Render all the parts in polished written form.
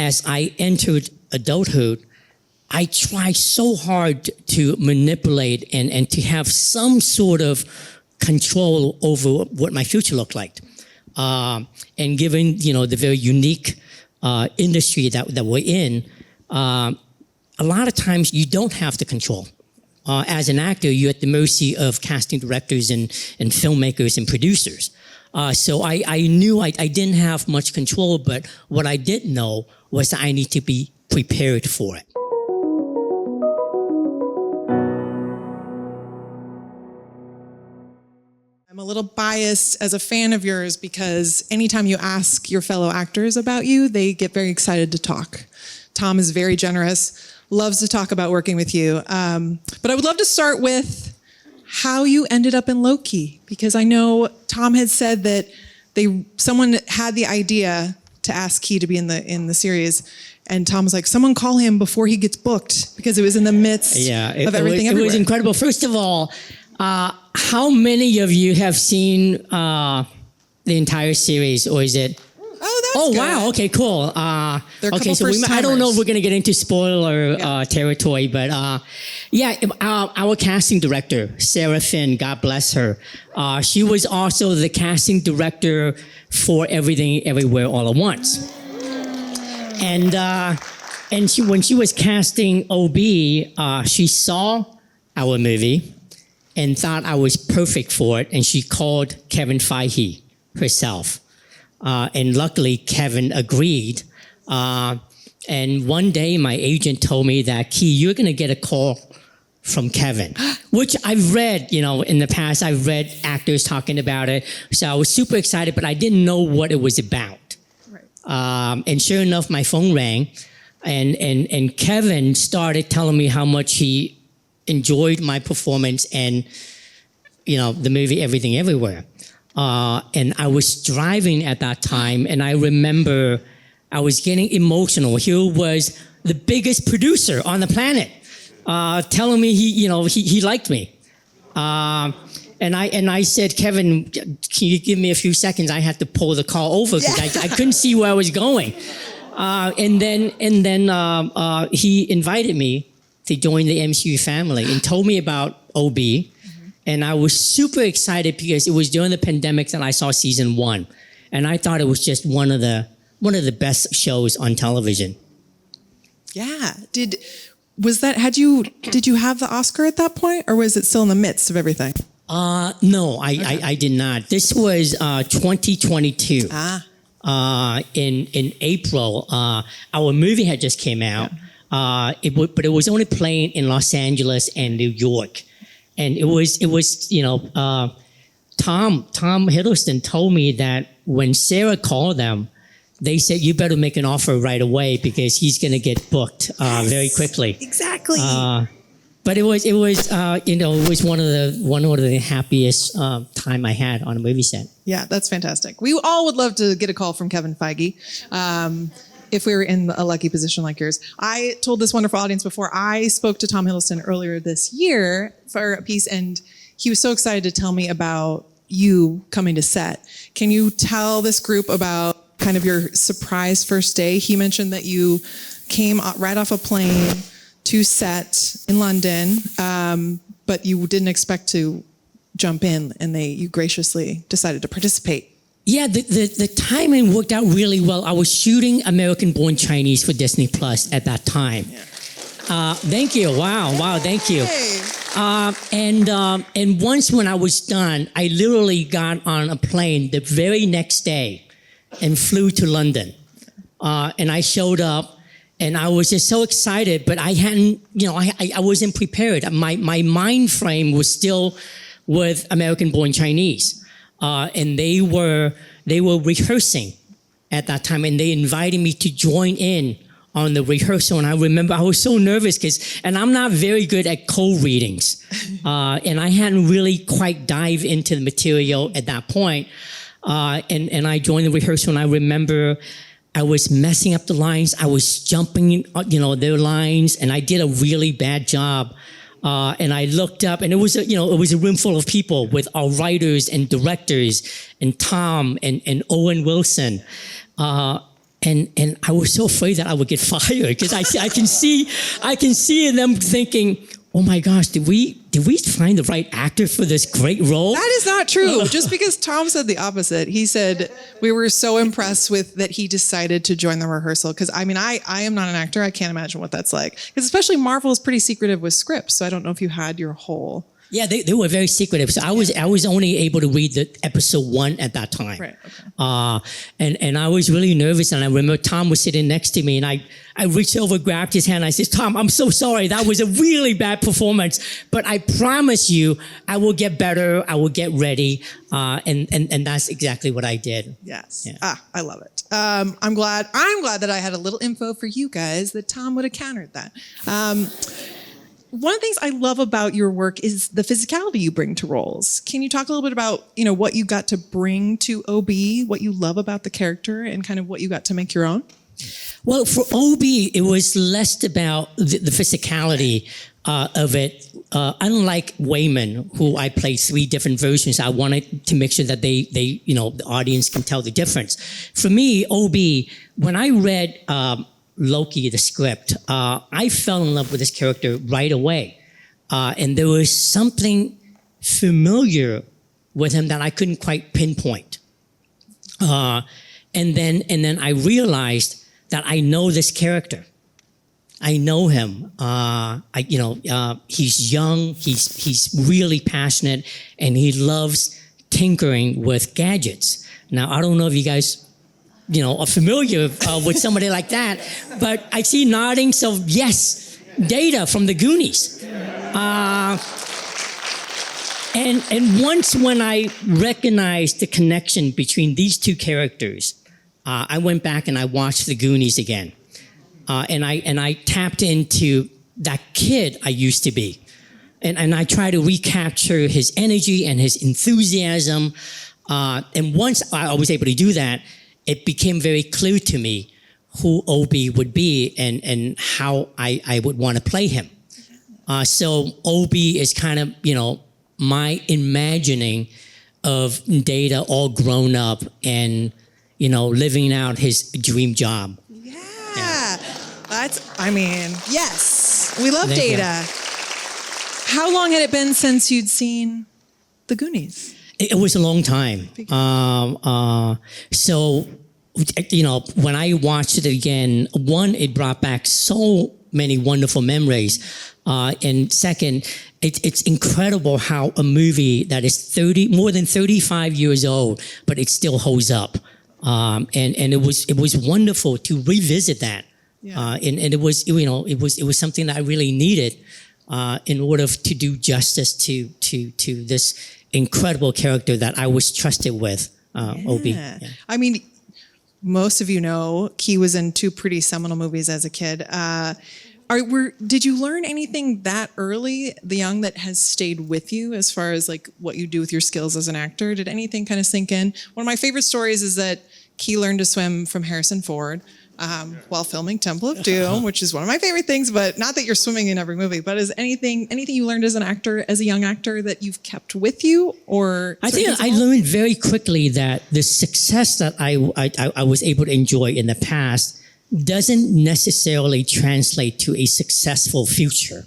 as I entered adulthood, I tried so hard to manipulate and to have some sort of control over what my future looked like. And given, the very unique industry that we're in, a lot of times you don't have the control. As an actor, you're at the mercy of casting directors and filmmakers and producers. So I knew I didn't have much control, but what I did know was that I need to be prepared for it. I'm a little biased as a fan of yours because anytime you ask your fellow actors about you, they get very excited to talk. Tom is very generous, loves to talk about working with you. But I would love to start with how you ended up in Loki, because I know Tom had said that someone had the idea to ask Ke to be in the series, and Tom was like, someone call him before he gets booked, because it was in the midst of everything everywhere. It was incredible. First of all, how many of you have seen the entire series, or is it? Oh, good. Wow. Okay, cool. Okay, so I don't know if we're going to get into spoiler territory, but our casting director, Sarah Finn, God bless her, she was also the casting director for Everything Everywhere All at Once. And when she was casting OB, she saw our movie and thought I was perfect for it, and she called Kevin Feige herself. And luckily, Kevin agreed. And one day, my agent told me that, Ke, you're going to get a call from Kevin, which I've read, in the past. I've read actors talking about it. So I was super excited, but I didn't know what it was about. Right. And sure enough, my phone rang, and Kevin started telling me how much he enjoyed my performance and, the movie Everything Everywhere. And I was driving at that time, and I remember I was getting emotional. Here was the biggest producer on the planet, telling me he liked me. And I said, Kevin, can you give me a few seconds? I had to pull the car over because I couldn't see where I was going. And then he invited me to join the MCU family and told me about OB. And I was super excited because it was during the pandemic that I saw season 1. And I thought it was just one of the best shows on television. Yeah. Did you have the Oscar at that point, or was it still in the midst of everything? No, I did not. This was 2022. In April, our movie had just came out. But it was only playing in Los Angeles and New York. And it was Tom Hiddleston told me that when Sarah called them, they said, you better make an offer right away because he's going to get booked very quickly. Exactly. But it was one of the happiest time I had on a movie set. Yeah, that's fantastic. We all would love to get a call from Kevin Feige. If we were in a lucky position like yours. I told this wonderful audience before, I spoke to Tom Hiddleston earlier this year for a piece, and he was so excited to tell me about you coming to set. Can you tell this group about kind of your surprise first day? He mentioned that you came right off a plane to set in London, but you didn't expect to jump in, and you graciously decided to participate. Yeah, the timing worked out really well. I was shooting American Born Chinese for Disney Plus at that time. Yeah. Thank you. Wow, thank you. And once when I was done, I literally got on a plane the very next day and flew to London. And I showed up, and I was just so excited, but I hadn't, I wasn't prepared. My mind frame was still with American Born Chinese. And they were rehearsing at that time, and they invited me to join in on the rehearsal. And I remember I was so nervous and I'm not very good at cold readings. And I hadn't really quite dived into the material at that point. And I joined the rehearsal, and I remember I was messing up the lines. I was jumping, their lines, and I did a really bad job. And I looked up, and it was a room full of people with our writers and directors and Tom and Owen Wilson. And I was so afraid that I would get fired because I can see in them thinking, oh my gosh, did we find the right actor for this great role? That is not true. Just because Tom said the opposite. He said we were so impressed with that he decided to join the rehearsal. Because I mean, I am not an actor. I can't imagine what that's like. Because especially Marvel is pretty secretive with scripts. So I don't know if you had your whole. Yeah, they were very secretive. So I was only able to read the episode 1 at that time. Right. Okay. And I was really nervous. And I remember Tom was sitting next to me, and I reached over, grabbed his hand. And I said, Tom, I'm so sorry. That was a really bad performance. But I promise you, I will get better. I will get ready. And that's exactly what I did. Yes. Yeah. I love it. I'm glad that I had a little info for you guys that Tom would have countered that. One of the things I love about your work is the physicality you bring to roles. Can you talk a little bit about, what you got to bring to OB, what you love about the character, and kind of what you got to make your own? Well, for OB, it was less about the physicality of it. Unlike Wayman, who I played 3 different versions, I wanted to make sure that they the audience can tell the difference. For me, OB, when I read Loki, the script, I fell in love with this character right away. And there was something familiar with him that I couldn't quite pinpoint. And then I realized that I know this character. I know him. He's young, he's really passionate, and he loves tinkering with gadgets. Now, I don't know if you guys are familiar with somebody like that, but I see nodding, so yes, Data from the Goonies. And once when I recognized the connection between these 2 characters, I went back and I watched the Goonies again. And I tapped into that kid I used to be. And I tried to recapture his energy and his enthusiasm. And once I was able to do that, it became very clear to me who OB would be and how I would want to play him. So OB is kind of, my imagining of Data all grown up and, living out his dream job. Yeah. Yes. We love Thank Data. you. How long had it been since you'd seen the Goonies? It was a long time. So, when I watched it again, one, it brought back so many wonderful memories. And second, it's incredible how a movie that is more than 35 years old, but it still holds up. And it was wonderful to revisit that. Yeah. And it was something that I really needed in order to do justice to this incredible character that I was trusted with, OB. Yeah. I mean, most of you know Ke was in 2 pretty seminal movies as a kid. Did you learn anything that early, the young, that has stayed with you as far as like what you do with your skills as an actor? Did anything kind of sink in? One of my favorite stories is that Ke learned to swim from Harrison Ford while filming Temple of Doom, which is one of my favorite things, but not that you're swimming in every movie, but is anything you learned as an actor, as a young actor, that you've kept with you? Or I think I learned very quickly that the success that I was able to enjoy in the past doesn't necessarily translate to a successful future.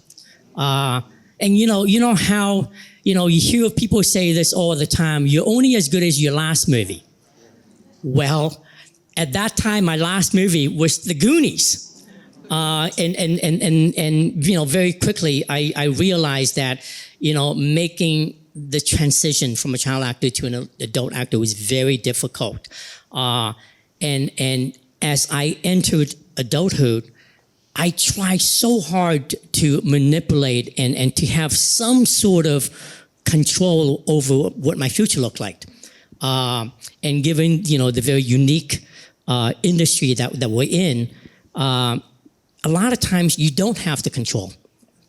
And you know how, you hear people say this all the time, you're only as good as your last movie. Well, at that time, my last movie was The Goonies. And very quickly, I realized that, making the transition from a child actor to an adult actor was very difficult. And as I entered adulthood, I tried so hard to manipulate and to have some sort of control over what my future looked like. And given, the very unique industry that we're in, a lot of times you don't have the control.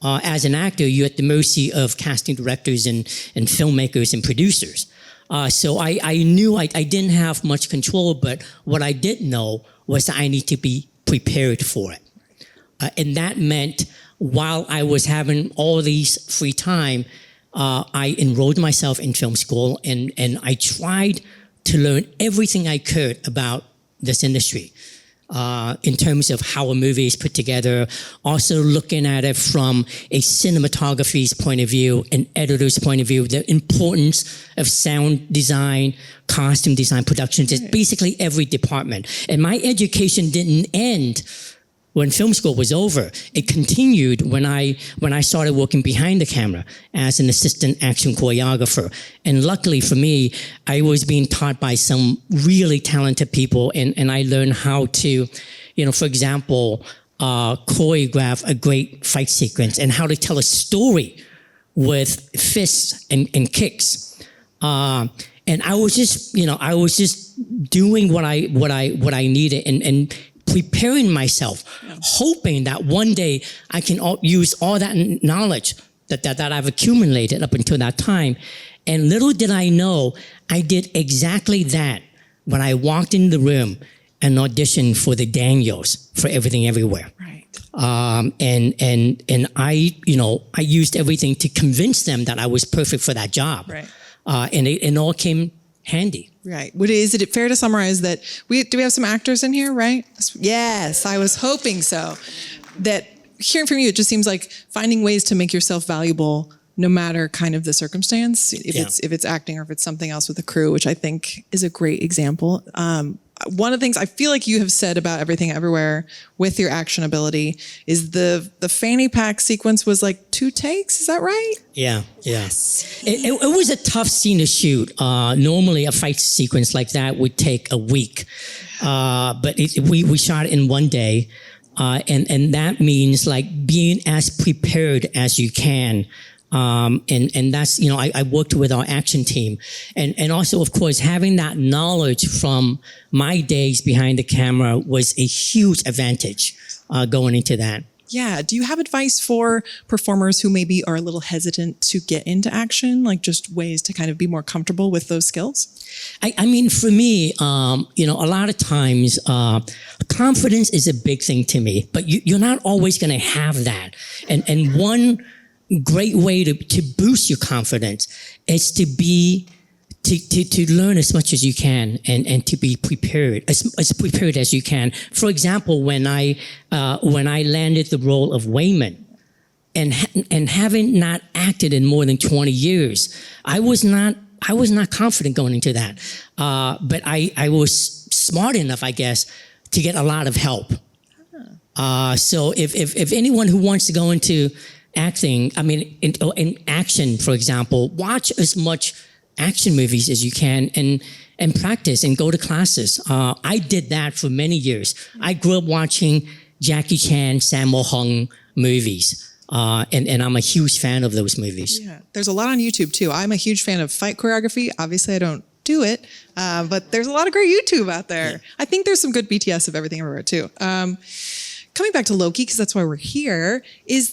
As an actor, you're at the mercy of casting directors and filmmakers and producers. So I knew I didn't have much control, but what I did know was that I need to be prepared for it. And that meant while I was having all these free time, I enrolled myself in film school and I tried to learn everything I could about this industry. in terms of how a movie is put together, also looking at it from a cinematography's point of view, an editor's point of view, the importance of sound design, costume design, production, just basically every department. And my education didn't end when film school was over. It continued when I started working behind the camera as an assistant action choreographer. And luckily for me, I was being taught by some really talented people, and I learned how to, for example, choreograph a great fight sequence and how to tell a story with fists and kicks. And I was just doing what I needed and preparing myself, hoping that one day I can use all that knowledge that I've accumulated up until that time. And little did I know, I did exactly that when I walked in the room and auditioned for the Daniels for Everything Everywhere. Right. And I used everything to convince them that I was perfect for that job. Right. And it all came handy. Right. Is it fair to summarize that do we have some actors in here, right? Yes, I was hoping so. That hearing from you, it just seems like finding ways to make yourself valuable no matter kind of the circumstance, if it's acting or if it's something else with the crew, which I think is a great example. One of the things I feel like you have said about Everything Everywhere with your action ability is the fanny pack sequence was like 2 takes. Is that right? Yeah. It was a tough scene to shoot. Normally a fight sequence like that would take a week. But we shot it in 1 day. And that means like being as prepared as you can. And that's, I worked with our action team and also, of course, having that knowledge from my days behind the camera was a huge advantage, going into that. Yeah. Do you have advice for performers who maybe are a little hesitant to get into action, like just ways to kind of be more comfortable with those skills? I mean, for me, a lot of times, confidence is a big thing to me, but you're not always going to have that. And one great way to boost your confidence is to learn as much as you can and to be prepared, as prepared as you can. For example, when I landed the role of Wayman and having not acted in more than 20 years, I was not confident going into that. But I was smart enough, I guess, to get a lot of help. So if anyone who wants to go into acting, I mean, in action, for example, watch as much action movies as you can and practice and go to classes. I did that for many years. I grew up watching Jackie Chan, Sammo Hung movies. And I'm a huge fan of those movies. Yeah, there's a lot on YouTube too. I'm a huge fan of fight choreography. Obviously, I don't do it, but there's a lot of great YouTube out there. Yeah. I think there's some good BTS of Everything Everywhere too. Coming back to Loki, because that's why we're here, was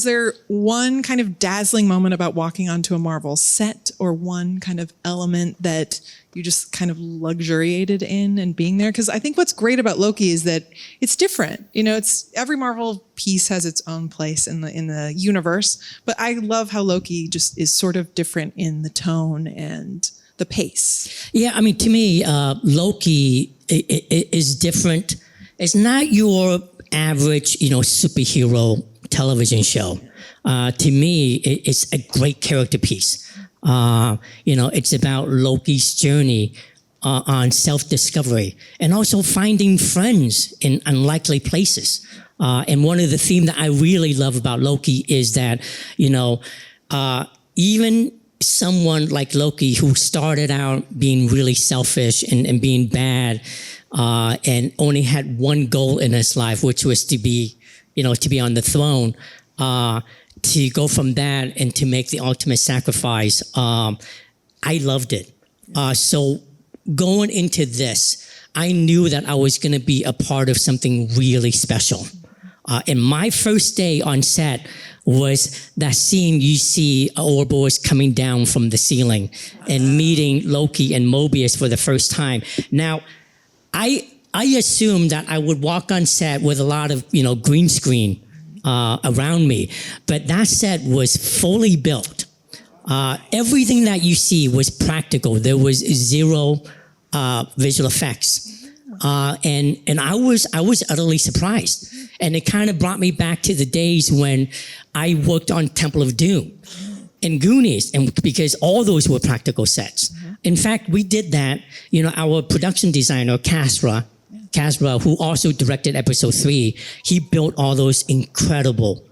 there one kind of dazzling moment about walking onto a Marvel set or one kind of element that you just kind of luxuriated in and being there? Because I think what's great about Loki is that it's different. It's every Marvel piece has its own place in the universe, but I love how Loki just is sort of different in the tone and the pace. Yeah, I mean, to me, Loki is different. It's not your average, superhero television show. To me, it's a great character piece. It's about Loki's journey on self-discovery and also finding friends in unlikely places. And one of the themes that I really love about Loki is that, even someone like Loki who started out being really selfish and being bad, and only had one goal in his life, which was to be on the throne, to go from that and to make the ultimate sacrifice. I loved it. So going into this, I knew that I was going to be a part of something really special. And my first day on set was that scene you see Ouroboros coming down from the ceiling and meeting Loki and Mobius for the first time. Now, I assumed that I would walk on set with a lot of, green screen around me, but that set was fully built. Everything that you see was practical. There was zero visual effects. And I was utterly surprised. And it kind of brought me back to the days when I worked on Temple of Doom and Goonies, and because all those were practical sets. In fact, we did that. You know, our production designer, Kasra, who also directed episode 3, he built all those incredible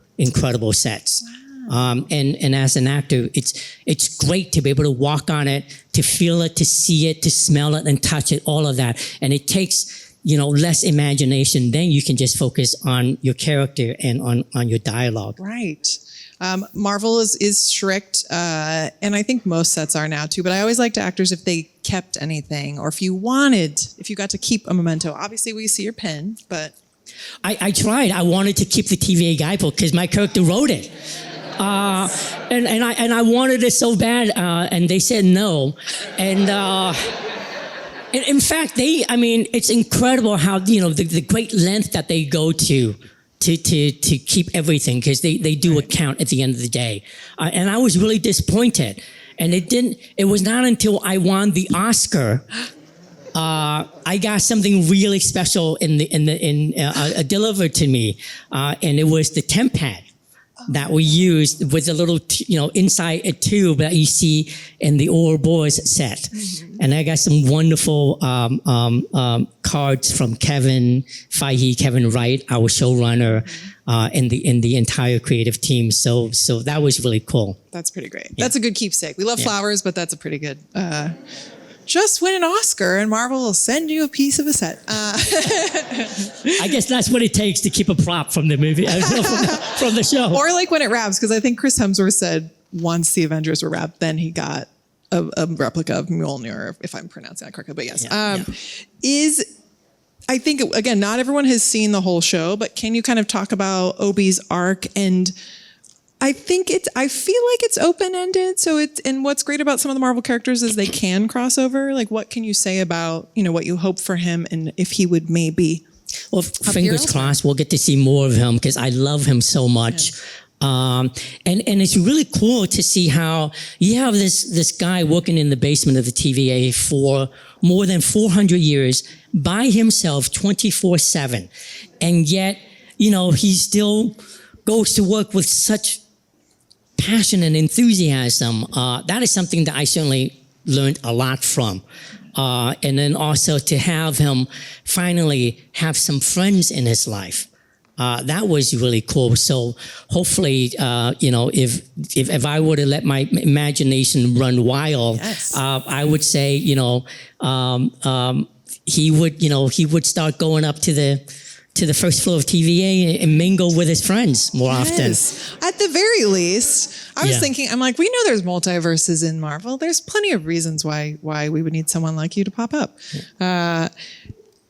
sets. And as an actor, it's great to be able to walk on it, to feel it, to see it, to smell it, and touch it, all of that. And it takes, you know, less imagination. Then you can just focus on your character and on your dialogue. Right. Marvel is strict, and I think most sets are now too, but I always like to actors if they kept anything, or if you got to keep a memento. Obviously we see your pen, but... I tried. I wanted to keep the TVA guidebook because my character wrote it. And I wanted it so bad, and they said no. And in fact, it's incredible how, you know, the great length that they go to keep everything, because they do a count at the end of the day. And I was really disappointed. And it was not until I won the Oscar, I got something really special delivered to me. And it was the temp pad that we used with a little, inside a tube that you see in the Ouroboros set. Mm-hmm. And I got some wonderful cards from Kevin Wright, our showrunner, and the entire creative team. So that was really cool. That's pretty great. Yeah. That's a good keepsake. We love flowers, but that's a pretty good... just win an Oscar and Marvel will send you a piece of a set. I guess that's what it takes to keep a prop from the movie, from the show. Or like when it wraps, because I think Chris Hemsworth said once the Avengers were wrapped, then he got a replica of Mjolnir, if I'm pronouncing that correctly, but yes. I think, again, not everyone has seen the whole show, but can you kind of talk about Obi's arc? And I feel like it's open-ended. And what's great about some of the Marvel characters is they can cross over. Like, what can you say about, what you hope for him and if he would maybe... Well, fingers crossed, we'll get to see more of him because I love him so much. Yeah. And it's really cool to see how you have this guy working in the basement of the TVA for more than 400 years by himself, 24/7. And yet, he still goes to work with such passion and enthusiasm. That is something that I certainly learned a lot from. And then also to have him finally have some friends in his life. That was really cool. So hopefully, if I were to let my imagination run wild, yes. I would say, he would start going up to the first floor of TVA and mingle with his friends more often. At the very least, I was thinking, I'm like, we know there's multiverses in Marvel. There's plenty of reasons why we would need someone like you to pop up. Yeah.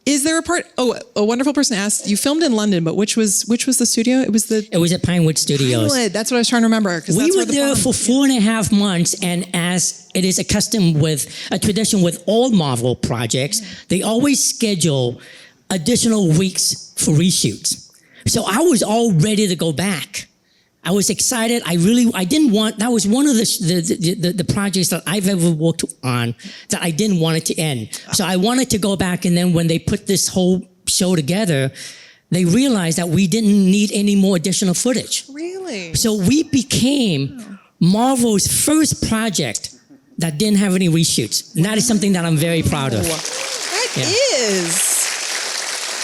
Is there a part? Oh, a wonderful person asked. You filmed in London, but which was the studio? It was at Pinewood Studios. Pinewood. That's what I was trying to remember. We were there for 4.5 months, and as it is a tradition with all Marvel projects, they always schedule additional weeks for reshoots. So I was all ready to go back. I was excited. That was one of the projects that I've ever worked on that I didn't want it to end. So I wanted to go back, and then when they put this whole show together, they realized that we didn't need any more additional footage. Really? So we became Marvel's first project that didn't have any reshoots. And that is something that I'm very proud of. That is.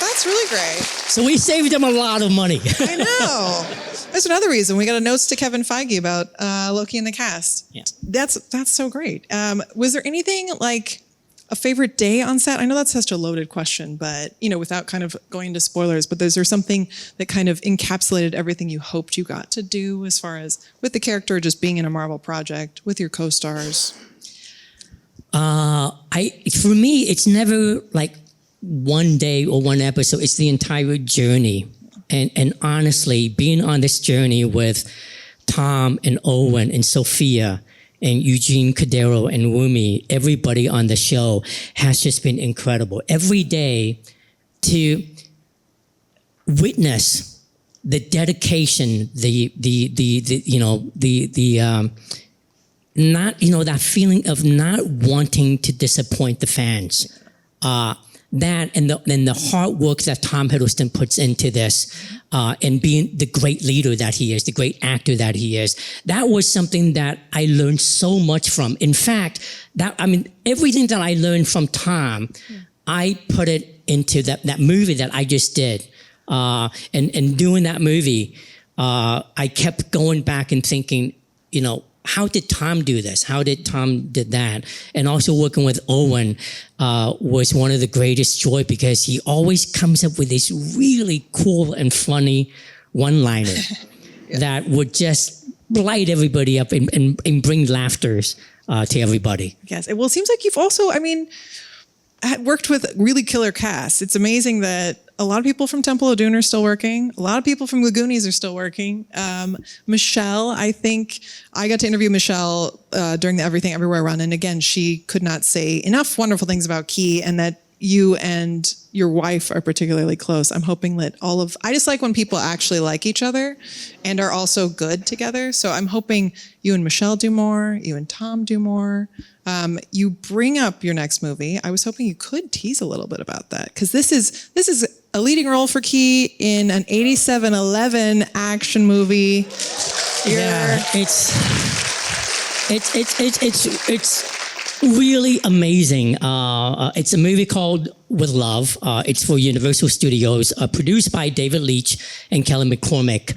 That's really great. So we saved them a lot of money. I know. That's another reason we got a note to Kevin Feige about Loki in the cast. Yeah. That's so great. Was there anything like a favorite day on set? I know that's such a loaded question, but without kind of going into spoilers, but is there something that kind of encapsulated everything you hoped you got to do as far as with the character, just being in a Marvel project with your co-stars? For me, it's never like one day or one episode. It's the entire journey. And honestly, being on this journey with Tom and Owen and Sophia and Eugene Cordero and Wumi, everybody on the show has just been incredible. Every day to witness the dedication, that feeling of not wanting to disappoint the fans. that and the hard work that Tom Hiddleston puts into this, and being the great leader that he is, the great actor that he is, that was something that I learned so much from. In fact, everything that I learned from Tom, I put it into that movie that I just did. And doing that movie, I kept going back and thinking, how did Tom do this? How did Tom did that? And also working with Owen was one of the greatest joy, because he always comes up with this really cool and funny one-liner that would just light everybody up and bring laughter to everybody. Yes. Well, it seems like you've also, worked with really killer casts. It's amazing that a lot of people from Temple of Doom are still working. A lot of people from the Goonies are still working. Michelle, I think I got to interview Michelle during the Everything Everywhere run. And again, she could not say enough wonderful things about Ke, and that you and your wife are particularly close. I'm hoping that I just like when people actually like each other and are also good together. So I'm hoping you and Michelle do more, you and Tom do more. You bring up your next movie. I was hoping you could tease a little bit about that, because this is a leading role for Ke in an 87-11 action movie. It's really amazing. It's a movie called With Love. It's for Universal Studios, produced by David Leitch and Kelly McCormick.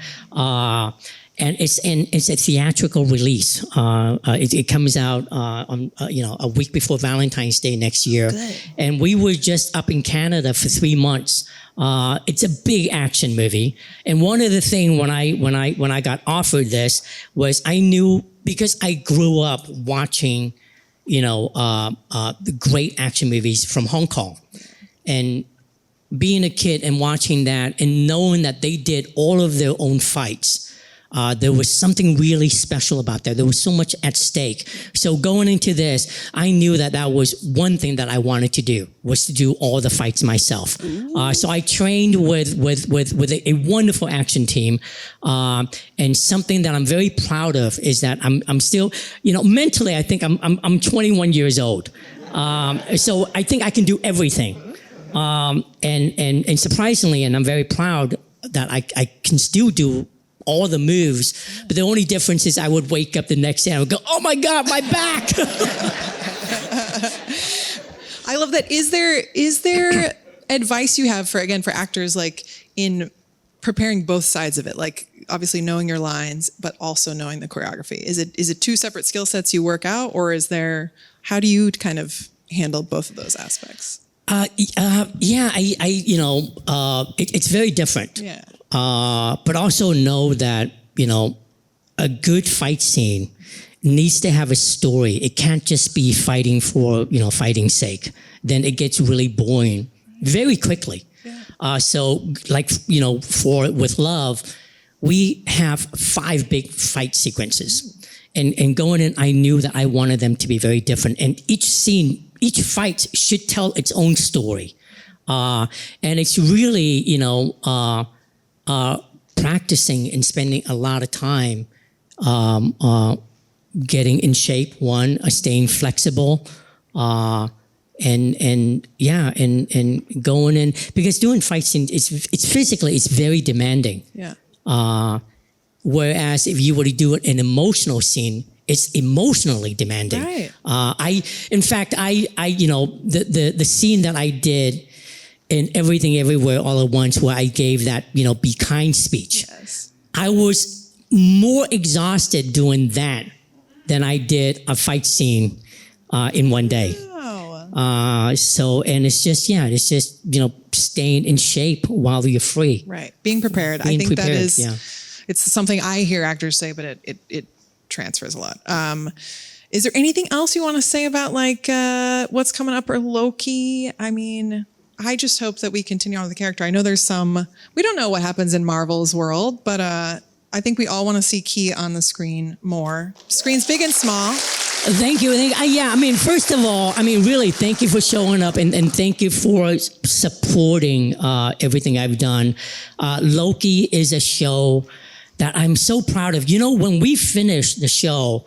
And it's a theatrical release. It comes out on a week before Valentine's Day next year. Good. And we were just up in Canada for 3 months. It's a big action movie. And one of the things when I got offered this was, I knew, because I grew up watching the great action movies from Hong Kong, and being a kid and watching that and knowing that they did all of their own fights. There was something really special about that. There was so much at stake. So going into this, I knew that was one thing that I wanted to do, was to do all the fights myself. So I trained with a wonderful action team. And something that I'm very proud of is that I'm still, mentally, I think I'm 21 years old. So I think I can do everything. And surprisingly, and I'm very proud that I can still do all the moves, but the only difference is I would wake up the next day and I would go, oh my God, my back. I love that. Is there advice you have for actors, like in preparing both sides of it? Like obviously knowing your lines, but also knowing the choreography. Is it two separate skill sets you work out, or how do you kind of handle both of those aspects? It's very different. Yeah. But also know that, a good fight scene needs to have a story. It can't just be fighting for, fighting's sake. Then it gets really boring very quickly. Yeah. So like, for With Love, we have 5 big fight sequences. And going in, I knew that I wanted them to be very different. And each fight should tell its own story. And it's really, practicing and spending a lot of time getting in shape, staying flexible, and going in, because doing fight scenes, it's physically, it's very demanding. Yeah. Whereas if you were to do it an emotional scene, it's emotionally demanding. Right. The scene that I did in Everything Everywhere All at Once, where I gave that, be kind speech. Yes. I was more exhausted doing that than I did a fight scene in one day. Wow. And it's just, staying in shape while you're free. Right. Being prepared. I think that is, it's something I hear actors say, but it transfers a lot. Is there anything else you want to say about what's coming up, or Loki? I just hope that we continue on with the character. I know there's we don't know what happens in Marvel's world, but I think we all want to see Ke on the screen more. Screens big and small. Thank you. First of all, really, thank you for showing up, and thank you for supporting everything I've done. Loki is a show that I'm so proud of. When we finished the show,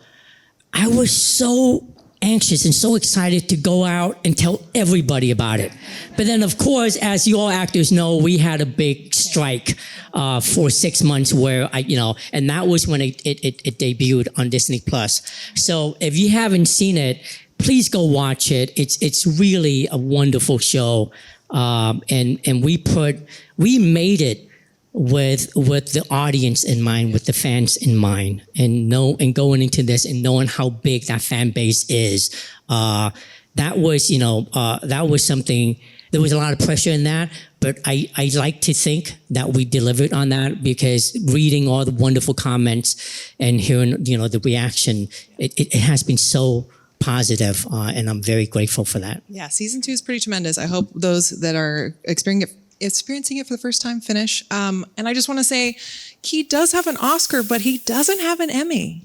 I was so anxious and so excited to go out and tell everybody about it. But then, of course, as you all actors know, we had a big strike for 6 months where and that was when it debuted on Disney Plus. So if you haven't seen it, please go watch it. It's really a wonderful show, and we made it with the audience in mind, with the fans in mind, and going into this and knowing how big that fan base is. That was something. There was a lot of pressure in that, but I like to think that we delivered on that, because reading all the wonderful comments and hearing the reaction, it has been so positive, and I'm very grateful for that. Yeah, season 2 is pretty tremendous. I hope those that are experiencing it for the first time finish. And I just want to say, he does have an Oscar, but he doesn't have an Emmy.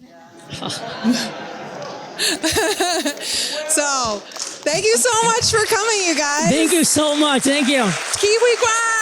So, thank you so much for coming, you guys. Thank you so much. Thank you. Ke Huy Quan.